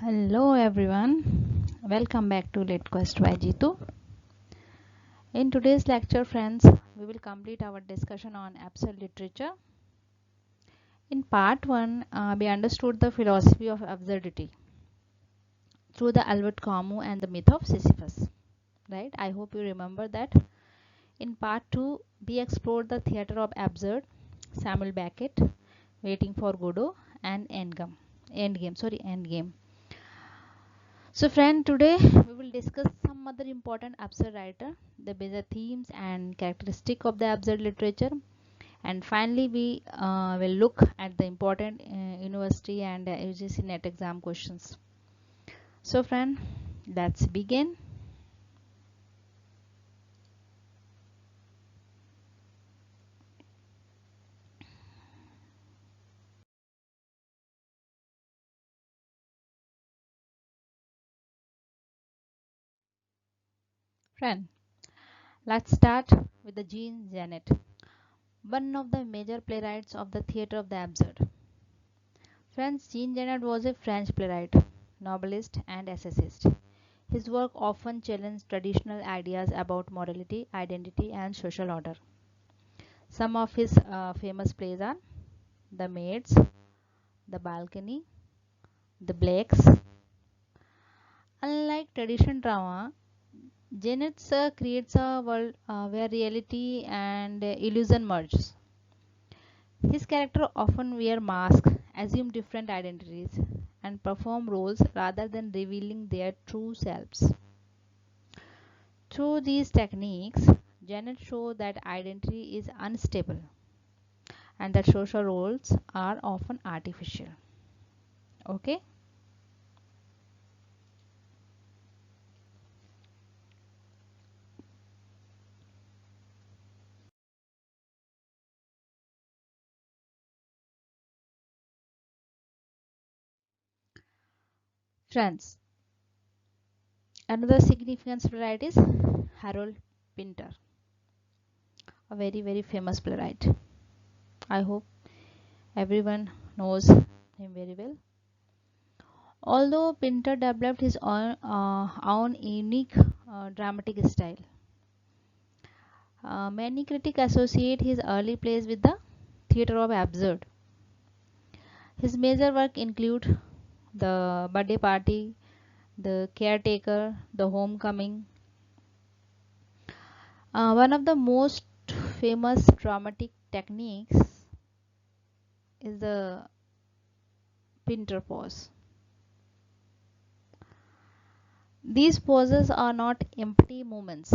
Hello everyone, welcome back to LitQuest by Jeetu. In today's lecture, friends, we will complete our discussion on absurd literature. In part 1, we understood the philosophy of absurdity through the Albert Camus and the myth of Sisyphus. Right? I hope you remember that. In part 2, we explored the theater of absurd, Samuel Beckett, Waiting for Godot, and Endgame. So friend, today we will discuss some other important absurd writer, the major themes and characteristic of the absurd literature, and finally we will look at the important university and UGC NET exam questions. So friend, let's begin. Friend, let's start with the Genet, one of the major playwrights of the theater of the absurd. Friends, Jean Genet was a French playwright, novelist, and essayist. His work often challenged traditional ideas about morality, identity, and social order. Some of his famous plays are The Maids, The Balcony, The Blacks. Unlike traditional drama, Genet creates a world where reality and illusion merge. His characters often wear masks, assume different identities, and perform roles rather than revealing their true selves. Through these techniques, Genet shows that identity is unstable and that social roles are often artificial. Okay. Friends, another significant playwright is Harold Pinter, a very famous playwright. I hope everyone knows him very well. Although Pinter developed his own unique dramatic style, many critics associate his early plays with the theatre of absurd. His major work include The Birthday Party, The Caretaker, The Homecoming. One of the most famous dramatic techniques is the Pinter pose. These poses are not empty moments.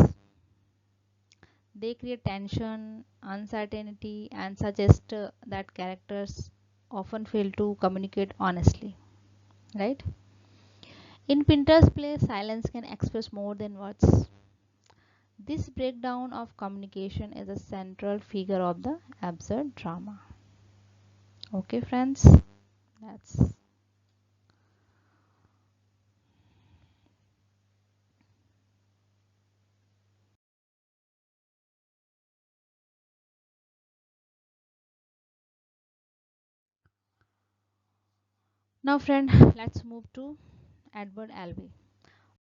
They create tension, uncertainty, and suggest that characters often fail to communicate honestly. Right? In Pinter's play, silence can express more than words. This breakdown of communication is a central figure of the absurd drama. Okay, friends, that's now, friend. Let's move to Edward Albee,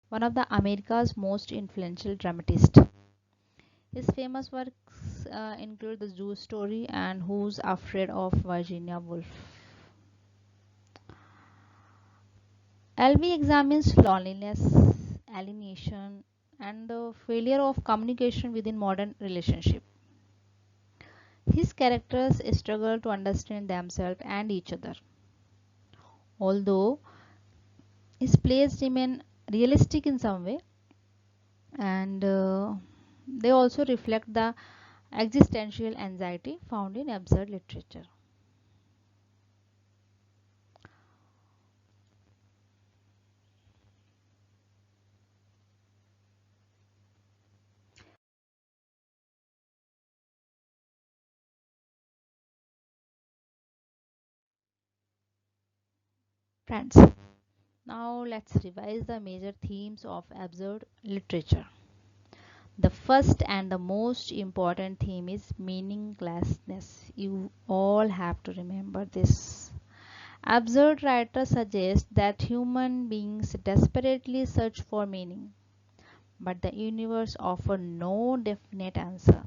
one of the America's most influential dramatists. His famous works include The Zoo Story and Who's Afraid of Virginia Woolf. Albee examines loneliness, alienation, and the failure of communication within modern relationships. His characters struggle to understand themselves and each other. Although his plays remain realistic in some way, and they also reflect the existential anxiety found in absurd literature. Friends, now let's revise the major themes of absurd literature. The first and the most important theme is meaninglessness. You all have to remember this. Absurd writers suggest that human beings desperately search for meaning, but the universe offers no definite answer.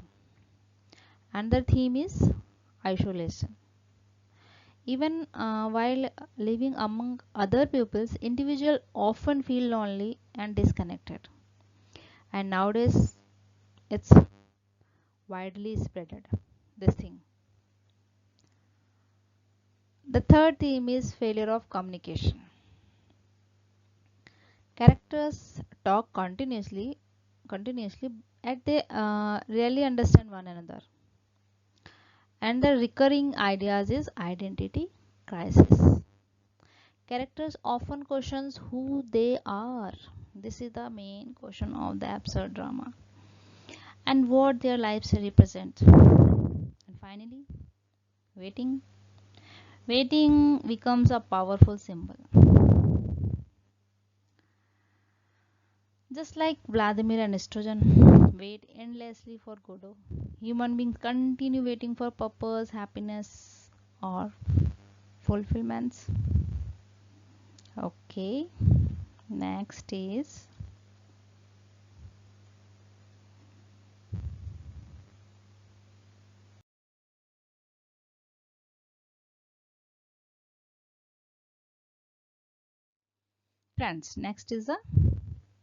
Another theme is isolation. Even while living among other peoples, individuals often feel lonely and disconnected. And nowadays, it's widely spreaded, this thing. The third theme is failure of communication. Characters talk continuously, yet they rarely understand one another. And the recurring ideas is identity crisis. Characters often questions who they are. This is the main question of the absurd drama and what their lives represent. And finally, waiting. Waiting becomes a powerful symbol. Just like Vladimir and estrogen wait endlessly for Godot, human beings continue waiting for purpose, happiness, or fulfillments. Okay, next is friends. Next is the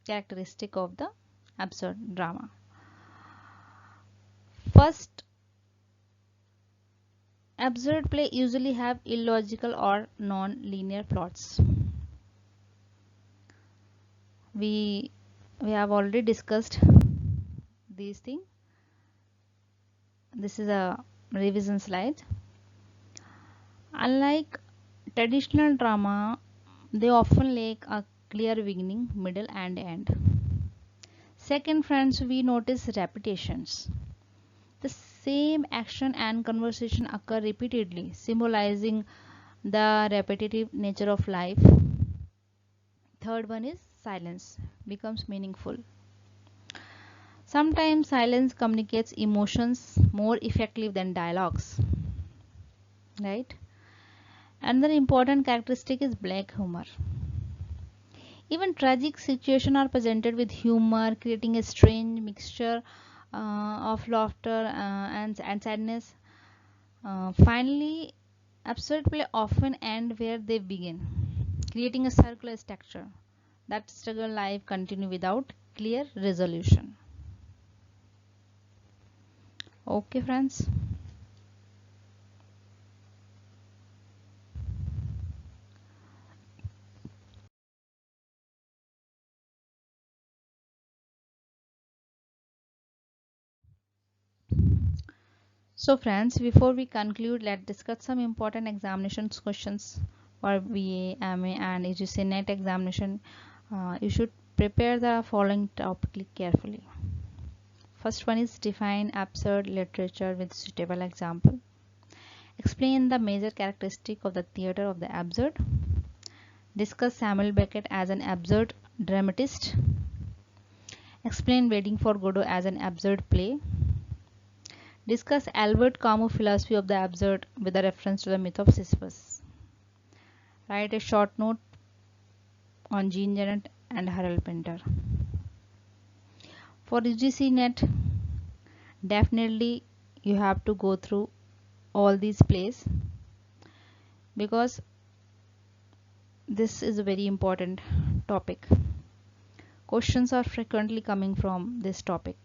characteristic of the absurd drama. First, absurd play usually have illogical or non-linear plots. We have already discussed these things. This is a revision slide. Unlike traditional drama, they often lack a clear beginning, middle, and end. Second, friends, we notice repetitions. The same action and conversation occur repeatedly, symbolizing the repetitive nature of life. Third one is silence becomes meaningful. Sometimes silence communicates emotions more effectively than dialogues. Right? Another important characteristic is black humor. Even tragic situations are presented with humor, creating a strange mixture of laughter and sadness. Finally, absurd play often end where they begin, creating a circular structure. That struggle life continue without clear resolution. Okay, friends. So friends, before we conclude, let's discuss some important examinations questions for BA, MA and UGC NET examination. You should prepare the following topic carefully. First one is define absurd literature with suitable example. Explain the major characteristic of the theater of the absurd. Discuss Samuel Beckett as an absurd dramatist. Explain Waiting for Godot as an absurd play. Discuss Albert Camus' philosophy of the absurd with a reference to the myth of Sisyphus. Write a short note on Genet and Harold Pinter. For UGC NET, definitely you have to go through all these plays because this is a very important topic. Questions are frequently coming from this topic.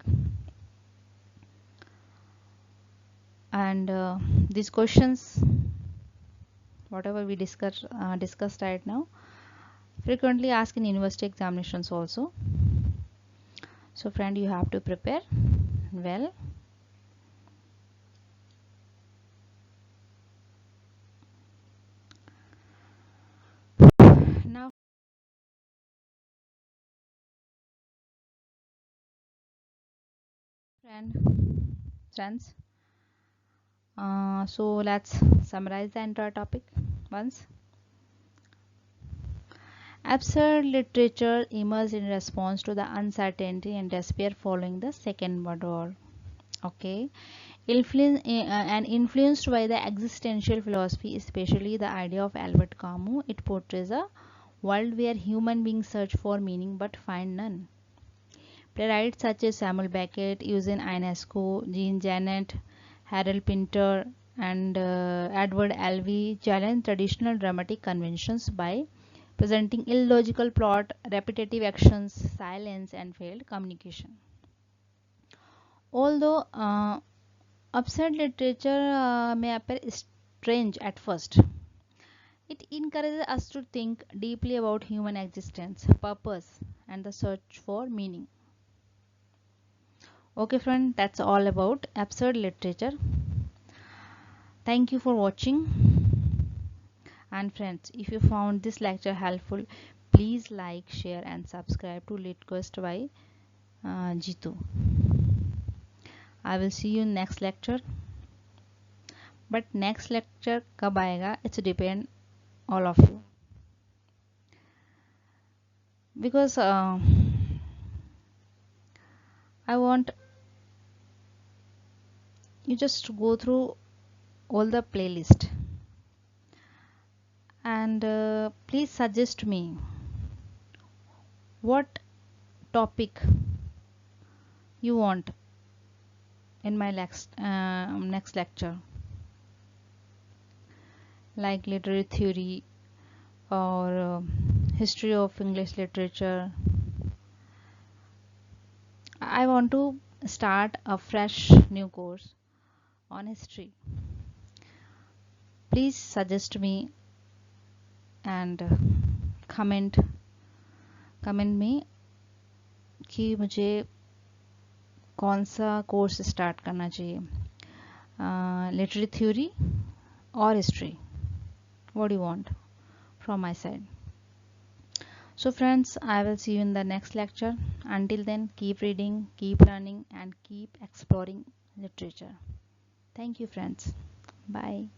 And these questions, whatever we discussed right now, frequently asked in university examinations also. So friend, you have to prepare well. Now friends, so let's summarize the entire topic once. Absurd literature emerged in response to the uncertainty and despair following the Second World War. Okay, and influenced by the existential philosophy, especially the idea of Albert Camus, it portrays a world where human beings search for meaning but find none. Playwrights such as Samuel Beckett, Eugene Ionesco, Genet, Harold Pinter, and Edward Albee challenge traditional dramatic conventions by presenting illogical plot, repetitive actions, silence, and failed communication. Although absurd literature may appear strange at first, it encourages us to think deeply about human existence, purpose, and the search for meaning. Okay, friend, that's all about absurd literature. Thank you for watching. And friends, if you found this lecture helpful, please like, share, and subscribe to LitQuest by Jeetu. I will see you in next lecture. But next lecture कब आएगा? It's depend all of you, because I want you just to go through all the playlist, and please suggest me what topic you want in my next lecture, like literary theory or history of English literature. I want to start a fresh new course on history. Please suggest me and comment में कि मुझे कौन सा course start करना चाहिए, literary theory or history. What do you want from my side? So friends, I will see you in the next lecture. Until then, keep reading, keep learning, and keep exploring literature. Thank you friends. Bye.